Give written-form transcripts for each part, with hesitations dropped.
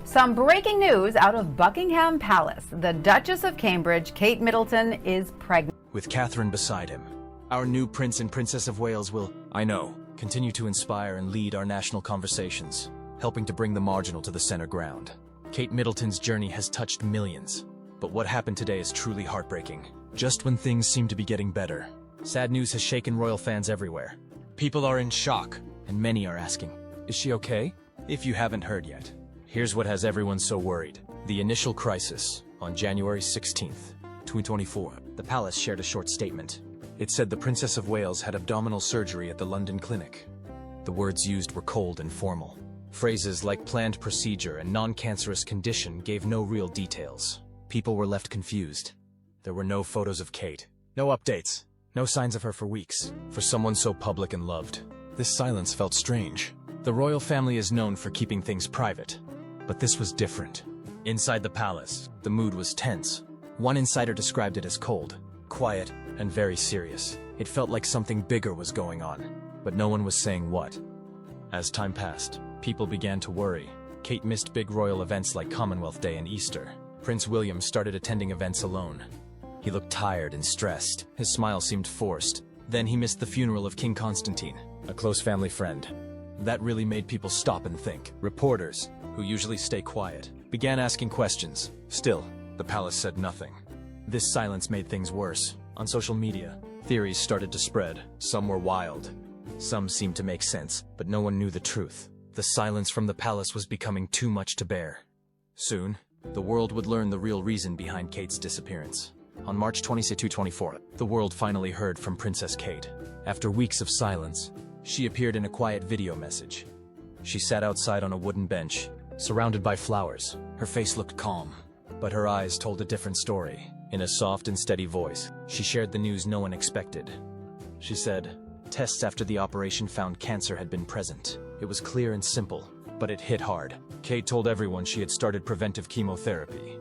Some breaking news out of Buckingham Palace. The Duchess of Cambridge, Kate Middleton, is pregnant. With Catherine beside him, our new Prince and Princess of Wales will, I know, continue to inspire and lead our national conversations, helping to bring the marginal to the center ground. Kate Middleton's journey has touched millions, but what happened today is truly heartbreaking. Just when things seem to be getting better, sad news has shaken royal fans everywhere. People are in shock, and many are asking, is she okay? If you haven't heard yet, here's what has everyone so worried. The initial crisis on January 16th, 2024. The palace shared a short statement. It said the Princess of Wales had abdominal surgery at the London clinic. The words used were cold and formal. Phrases like planned procedure and non-cancerous condition gave no real details. People were left confused. There were no photos of Kate, no updates, no signs of her for weeks. For someone so public and loved, this silence felt strange. The royal family is known for keeping things private, but this was different. Inside the palace, the mood was tense. One insider described it as cold, quiet, and very serious. It felt like something bigger was going on, but no one was saying what. As time passed, people began to worry. Kate missed big royal events like Commonwealth Day and Easter. Prince William started attending events alone. He looked tired and stressed. His smile seemed forced. Then he missed the funeral of King Constantine, a close family friend. That really made people stop and think. Reporters, who usually stay quiet, began asking questions. Still, the palace said nothing. This silence made things worse. On social media, theories started to spread. Some were wild. Some seemed to make sense, but no one knew the truth. The silence from the palace was becoming too much to bear. Soon, the world would learn the real reason behind Kate's disappearance. On March 22, 2024, the world finally heard from Princess Kate. After weeks of silence, she appeared in a quiet video message. She sat outside on a wooden bench, surrounded by flowers. Her face looked calm, but her eyes told a different story. In a soft and steady voice, she shared the news no one expected. She said, tests after the operation found cancer had been present. It was clear and simple, but it hit hard. Kate told everyone she had started preventive chemotherapy.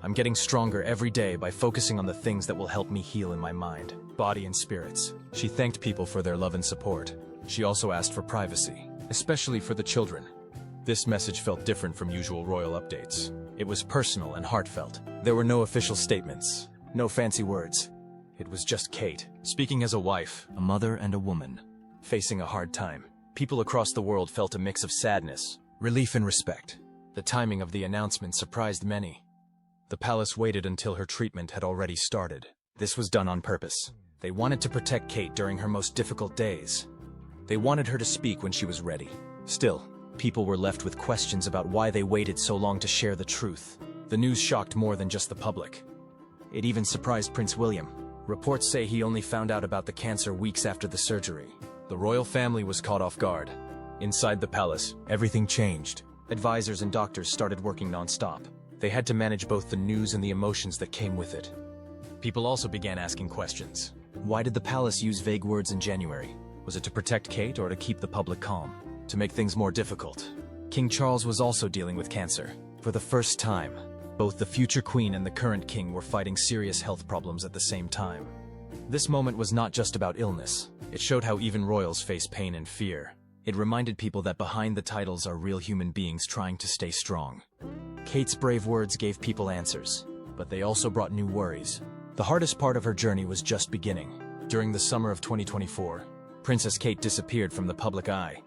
I'm getting stronger every day by focusing on the things that will help me heal in my mind, body, and spirits. She thanked people for their love and support. She also asked for privacy, especially for the children. This message felt different from usual royal updates. It was personal and heartfelt. There were no official statements, no fancy words. It was just Kate, speaking as a wife, a mother, and a woman, facing a hard time. People across the world felt a mix of sadness, relief, and respect. The timing of the announcement surprised many. The palace waited until her treatment had already started. This was done on purpose. They wanted to protect Kate during her most difficult days. They wanted her to speak when she was ready. Still, people were left with questions about why they waited so long to share the truth. The news shocked more than just the public. It even surprised Prince William. Reports say he only found out about the cancer weeks after the surgery. The royal family was caught off guard. Inside the palace, everything changed. Advisors and doctors started working non-stop. They had to manage both the news and the emotions that came with it. People also began asking questions. Why did the palace use vague words in January? Was it to protect Kate or to keep the public calm? To make things more difficult, King Charles was also dealing with cancer. For the first time, both the future queen and the current king were fighting serious health problems at the same time. This moment was not just about illness. It showed how even royals face pain and fear. It reminded people that behind the titles are real human beings trying to stay strong. Kate's brave words gave people answers, but they also brought new worries. The hardest part of her journey was just beginning. During the summer of 2024, Princess Kate disappeared from the public eye.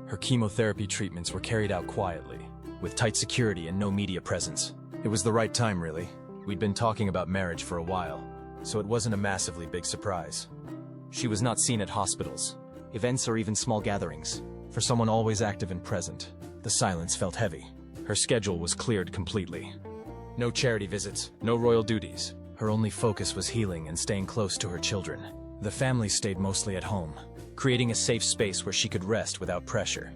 Her chemotherapy treatments were carried out quietly, with tight security and no media presence. It was the right time, really. We'd been talking about marriage for a while, so it wasn't a massively big surprise. She was not seen at hospitals, events, or even small gatherings. For someone always active and present, the silence felt heavy. Her schedule was cleared completely. No charity visits, no royal duties. Her only focus was healing and staying close to her children. The family stayed mostly at home, creating a safe space where she could rest without pressure.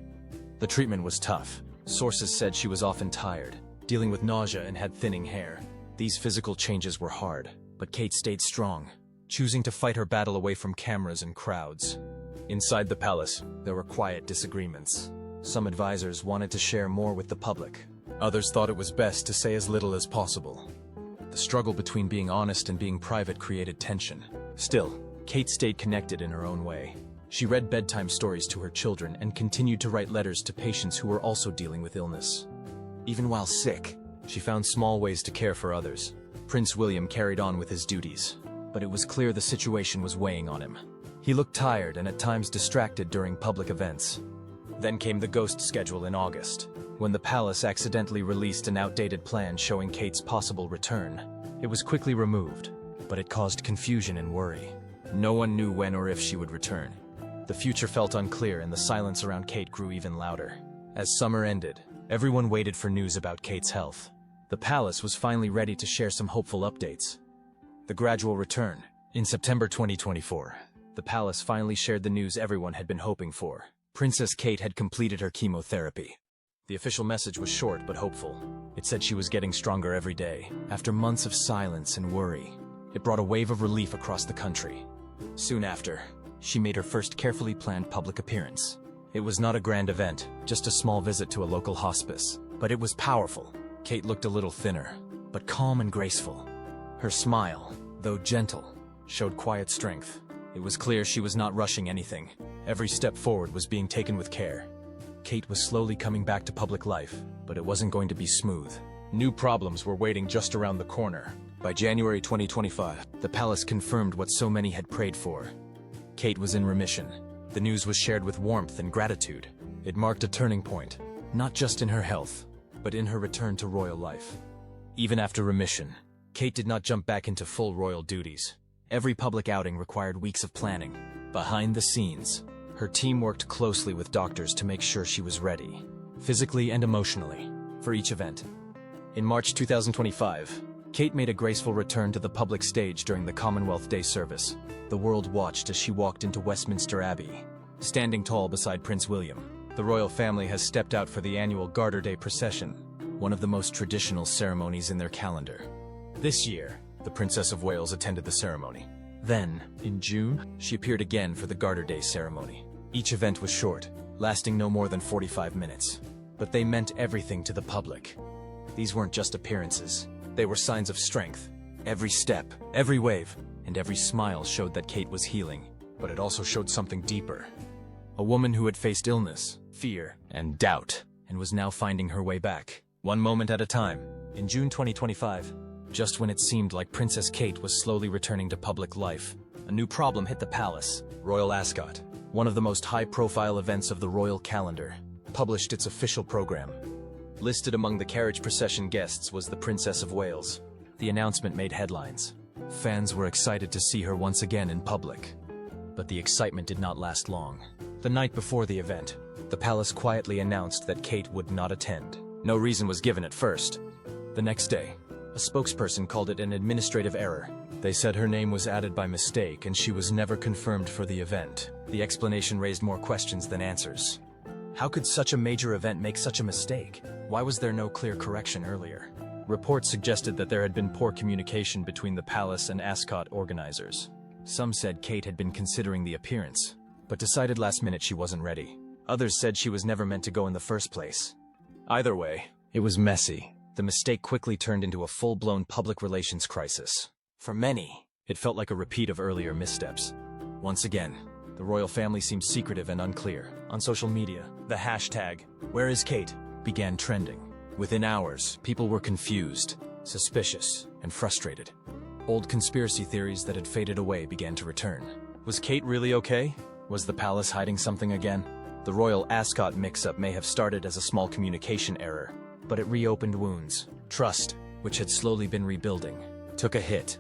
The treatment was tough. Sources said she was often tired, dealing with nausea, and had thinning hair. These physical changes were hard, but Kate stayed strong, choosing to fight her battle away from cameras and crowds. Inside the palace, there were quiet disagreements. Some advisors wanted to share more with the public. Others thought it was best to say as little as possible. The struggle between being honest and being private created tension. Still, Kate stayed connected in her own way. She read bedtime stories to her children and continued to write letters to patients who were also dealing with illness. Even while sick, she found small ways to care for others. Prince William carried on with his duties, but it was clear the situation was weighing on him. He looked tired and at times distracted during public events. Then came the ghost schedule in August, when the palace accidentally released an outdated plan showing Kate's possible return. It was quickly removed, but it caused confusion and worry. No one knew when or if she would return. The future felt unclear and the silence around Kate grew even louder. As summer ended, everyone waited for news about Kate's health. The palace was finally ready to share some hopeful updates. The gradual return. In September 2024, the palace finally shared the news everyone had been hoping for. Princess Kate had completed her chemotherapy. The official message was short but hopeful. It said she was getting stronger every day. After months of silence and worry, it brought a wave of relief across the country. Soon after, she made her first carefully planned public appearance. It was not a grand event, just a small visit to a local hospice. But it was powerful. Kate looked a little thinner, but calm and graceful. Her smile, though gentle, showed quiet strength. It was clear she was not rushing anything. Every step forward was being taken with care. Kate was slowly coming back to public life, but it wasn't going to be smooth. New problems were waiting just around the corner. By January 2025, the palace confirmed what so many had prayed for. Kate was in remission. The news was shared with warmth and gratitude. It marked a turning point, not just in her health, but in her return to royal life. Even after remission, Kate did not jump back into full royal duties. Every public outing required weeks of planning. Behind the scenes, her team worked closely with doctors to make sure she was ready, physically and emotionally, for each event. In March 2025, Kate made a graceful return to the public stage during the Commonwealth Day service. The world watched as she walked into Westminster Abbey, standing tall beside Prince William. The royal family has stepped out for the annual Garter Day procession, one of the most traditional ceremonies in their calendar. This year, the Princess of Wales attended the ceremony. Then, in June, she appeared again for the Garter Day ceremony. Each event was short, lasting no more than 45 minutes. But they meant everything to the public. These weren't just appearances. They were signs of strength. Every step, every wave, and every smile showed that Kate was healing. But it also showed something deeper. A woman who had faced illness, fear, and doubt, and was now finding her way back, one moment at a time. In June 2025, just when it seemed like Princess Kate was slowly returning to public life, a new problem hit the palace. Royal Ascot, one of the most high-profile events of the royal calendar, published its official program. Listed among the carriage procession guests was the Princess of Wales. The announcement made headlines. Fans were excited to see her once again in public. But the excitement did not last long. The night before the event, the palace quietly announced that Kate would not attend. No reason was given at first. The next day, a spokesperson called it an administrative error. They said her name was added by mistake and she was never confirmed for the event. The explanation raised more questions than answers. How could such a major event make such a mistake? Why was there no clear correction earlier? Reports suggested that there had been poor communication between the palace and Ascot organizers. Some said Kate had been considering the appearance, but decided last minute she wasn't ready. Others said she was never meant to go in the first place. Either way, it was messy. The mistake quickly turned into a full-blown public relations crisis. For many, it felt like a repeat of earlier missteps. Once again, the royal family seemed secretive and unclear. On social media, the hashtag, "Where is Kate?" began trending. Within hours, people were confused, suspicious, and frustrated. Old conspiracy theories that had faded away began to return. Was Kate really okay? Was the palace hiding something again? The royal Ascot mix-up may have started as a small communication error, but it reopened wounds. Trust, which had slowly been rebuilding, took a hit.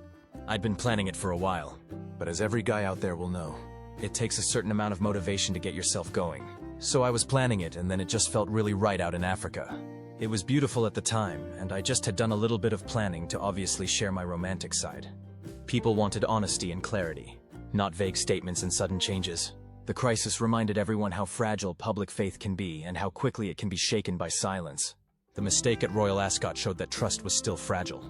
I'd been planning it for a while, but as every guy out there will know, it takes a certain amount of motivation to get yourself going. So I was planning it, and then it just felt really right out in Africa. It was beautiful at the time, and I just had done a little bit of planning to obviously share my romantic side. People wanted honesty and clarity, not vague statements and sudden changes. The crisis reminded everyone how fragile public faith can be and how quickly it can be shaken by silence. The mistake at Royal Ascot showed that trust was still fragile.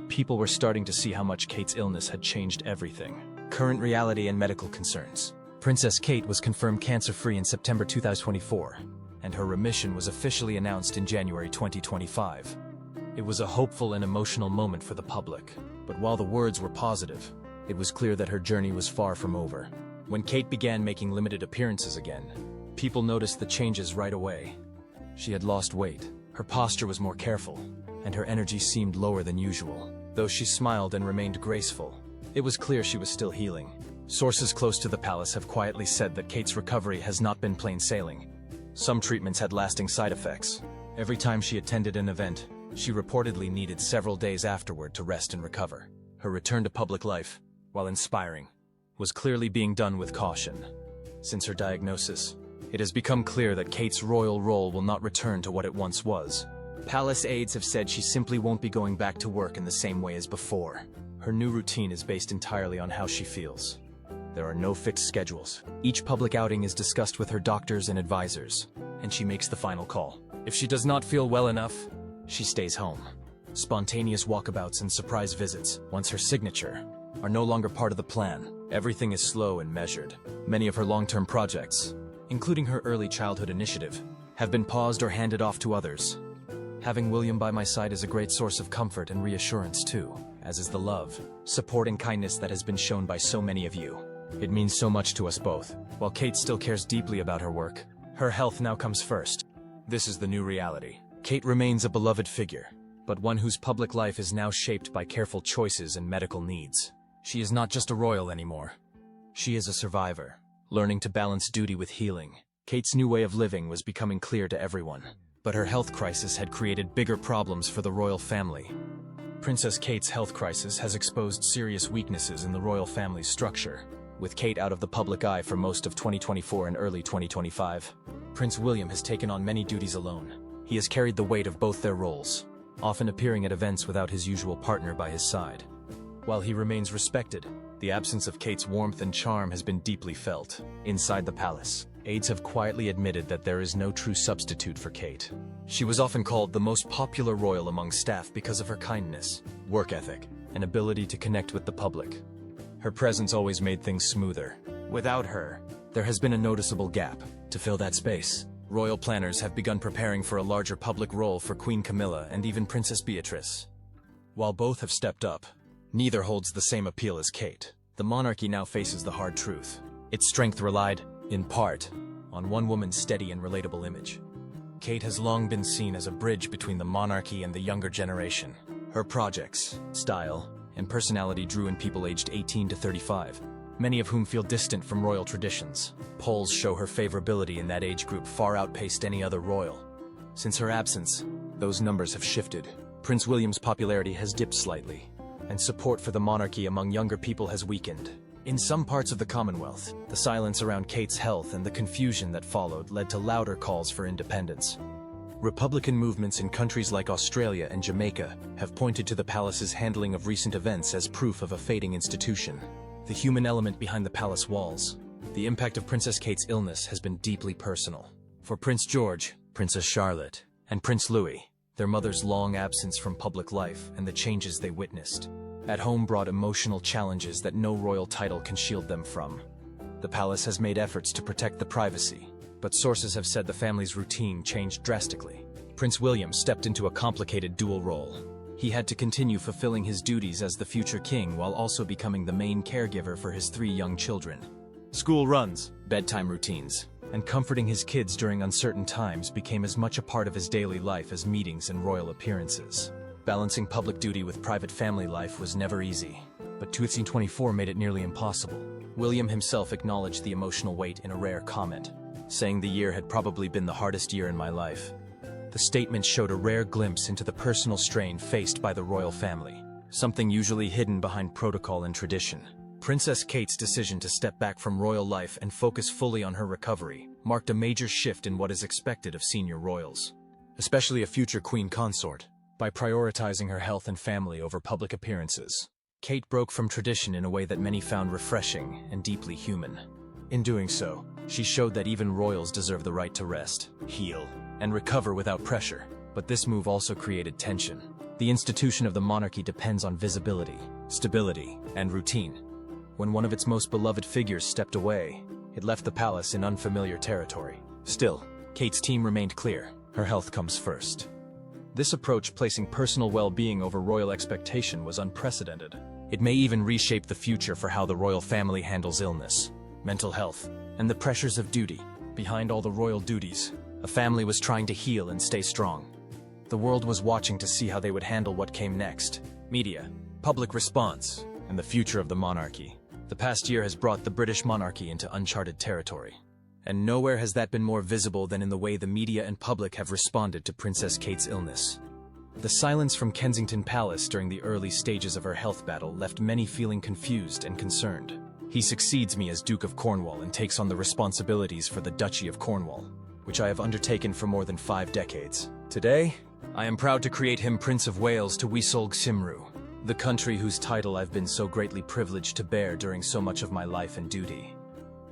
People were starting to see how much Kate's illness had changed everything. Current reality and medical concerns. Princess Kate was confirmed cancer-free in September 2024, and her remission was officially announced in January 2025. It was a hopeful and emotional moment for the public, but while the words were positive, it was clear that her journey was far from over. When Kate began making limited appearances again, people noticed the changes right away. She had lost weight, Her posture was more careful, and her energy seemed lower than usual, though she smiled and remained graceful. It was clear she was still healing. Sources close to the palace have quietly said that Kate's recovery has not been plain sailing. Some treatments had lasting side effects. Every time she attended an event, she reportedly needed several days afterward to rest and recover. Her return to public life, while inspiring, was clearly being done with caution. Since her diagnosis, it has become clear that Kate's royal role will not return to what it once was. Palace aides have said she simply won't be going back to work in the same way as before. Her new routine is based entirely on how she feels. There are no fixed schedules. Each public outing is discussed with her doctors and advisors, and she makes the final call. If she does not feel well enough, she stays home. Spontaneous walkabouts and surprise visits, once her signature, are no longer part of the plan. Everything is slow and measured. Many of her long-term projects, including her early childhood initiative, have been paused or handed off to others. Having William by my side is a great source of comfort and reassurance too, as is the love, support and kindness that has been shown by so many of you. It means so much to us both. While Kate still cares deeply about her work, her health now comes first. This is the new reality. Kate remains a beloved figure, but one whose public life is now shaped by careful choices and medical needs. She is not just a royal anymore. She is a survivor, learning to balance duty with healing. Kate's new way of living was becoming clear to everyone, but her health crisis had created bigger problems for the royal family. Princess Kate's health crisis has exposed serious weaknesses in the royal family's structure, with Kate out of the public eye for most of 2024 and early 2025. Prince William has taken on many duties alone. He has carried the weight of both their roles, often appearing at events without his usual partner by his side. While he remains respected, the absence of Kate's warmth and charm has been deeply felt. Inside the palace, aides have quietly admitted that there is no true substitute for Kate. She was often called the most popular royal among staff because of her kindness, work ethic, and ability to connect with the public. Her presence always made things smoother. Without her, there has been a noticeable gap. To fill that space, royal planners have begun preparing for a larger public role for Queen Camilla and even Princess Beatrice. While both have stepped up, neither holds the same appeal as Kate. The monarchy now faces the hard truth. Its strength relied, in part, on one woman's steady and relatable image. Kate has long been seen as a bridge between the monarchy and the younger generation. Her projects, style, and personality drew in people aged 18 to 35, many of whom feel distant from royal traditions. Polls show her favorability in that age group far outpaced any other royal. Since her absence, those numbers have shifted. Prince William's popularity has dipped slightly, and support for the monarchy among younger people has weakened. In some parts of the Commonwealth, the silence around Kate's health and the confusion that followed led to louder calls for independence. Republican movements in countries like Australia and Jamaica have pointed to the palace's handling of recent events as proof of a fading institution. The human element behind the palace walls. The impact of Princess Kate's illness has been deeply personal. For Prince George, Princess Charlotte, and Prince Louis, their mother's long absence from public life and the changes they witnessed at home brought emotional challenges that no royal title can shield them from. The palace has made efforts to protect the privacy, but sources have said the family's routine changed drastically. Prince William stepped into a complicated dual role. He had to continue fulfilling his duties as the future king while also becoming the main caregiver for his 3 young children. School runs, bedtime routines, and comforting his kids during uncertain times became as much a part of his daily life as meetings and royal appearances. Balancing public duty with private family life was never easy, but 2024 made it nearly impossible. William himself acknowledged the emotional weight in a rare comment, saying the year had probably been the hardest year in my life. The statement showed a rare glimpse into the personal strain faced by the royal family, something usually hidden behind protocol and tradition. Princess Kate's decision to step back from royal life and focus fully on her recovery marked a major shift in what is expected of senior royals, especially a future queen consort. By prioritizing her health and family over public appearances, Kate broke from tradition in a way that many found refreshing and deeply human. In doing so, she showed that even royals deserve the right to rest, heal, and recover without pressure. But this move also created tension. The institution of the monarchy depends on visibility, stability, and routine. When one of its most beloved figures stepped away, it left the palace in unfamiliar territory. Still, Kate's team remained clear. Her health comes first. This approach, placing personal well-being over royal expectation, was unprecedented. It may even reshape the future for how the royal family handles illness, mental health, and the pressures of duty. Behind all the royal duties, a family was trying to heal and stay strong. The world was watching to see how they would handle what came next. Media, public response, and the future of the monarchy. The past year has brought the British monarchy into uncharted territory. And nowhere has that been more visible than in the way the media and public have responded to Princess Kate's illness. The silence from Kensington Palace during the early stages of her health battle left many feeling confused and concerned. He succeeds me as Duke of Cornwall and takes on the responsibilities for the Duchy of Cornwall, which I have undertaken for more than 5 decades. Today, I am proud to create him Prince of Wales to Wisolg Cymru, the country whose title I've been so greatly privileged to bear during so much of my life and duty.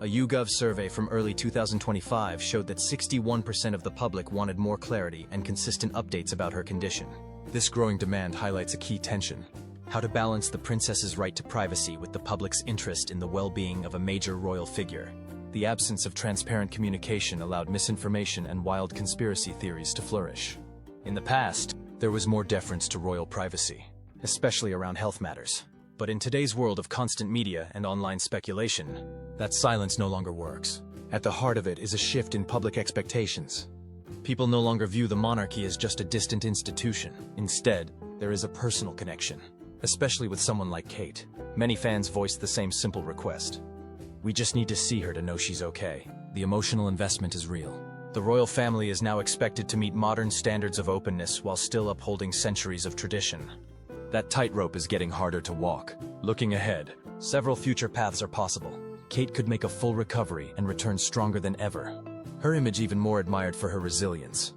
A YouGov survey from early 2025 showed that 61% of the public wanted more clarity and consistent updates about her condition. This growing demand highlights a key tension: how to balance the princess's right to privacy with the public's interest in the well-being of a major royal figure. The absence of transparent communication allowed misinformation and wild conspiracy theories to flourish. In the past, there was more deference to royal privacy, especially around health matters. But in today's world of constant media and online speculation, that silence no longer works. At the heart of it is a shift in public expectations. People no longer view the monarchy as just a distant institution. Instead, there is a personal connection, especially with someone like Kate. Many fans voiced the same simple request: we just need to see her to know she's okay. The emotional investment is real. The royal family is now expected to meet modern standards of openness while still upholding centuries of tradition. That tightrope is getting harder to walk. Looking ahead, several future paths are possible. Kate could make a full recovery and return stronger than ever, her image even more admired for her resilience.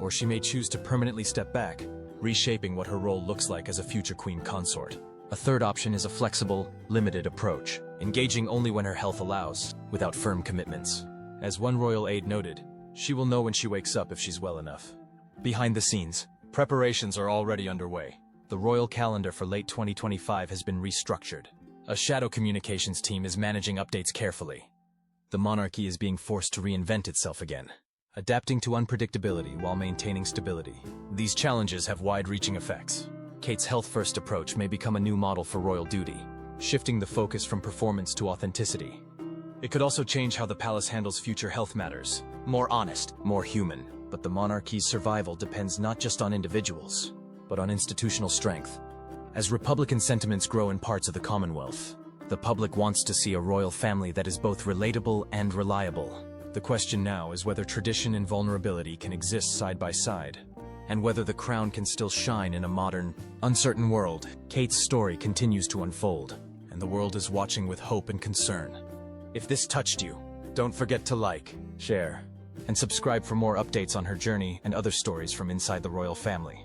Or she may choose to permanently step back, reshaping what her role looks like as a future queen consort. A third option is a flexible, limited approach, engaging only when her health allows, without firm commitments. As one royal aide noted, she will know when she wakes up if she's well enough. Behind the scenes, preparations are already underway. The royal calendar for late 2025 has been restructured. A shadow communications team is managing updates carefully. The monarchy is being forced to reinvent itself again, adapting to unpredictability while maintaining stability. These challenges have wide-reaching effects. Kate's health-first approach may become a new model for royal duty, shifting the focus from performance to authenticity. It could also change how the palace handles future health matters. More honest, more human. But the monarchy's survival depends not just on individuals, but on institutional strength. As Republican sentiments grow in parts of the Commonwealth, the public wants to see a royal family that is both relatable and reliable. The question now is whether tradition and vulnerability can exist side by side, and whether the crown can still shine in a modern, uncertain world. Kate's story continues to unfold, and the world is watching with hope and concern. If this touched you, don't forget to like, share, and subscribe for more updates on her journey and other stories from inside the royal family.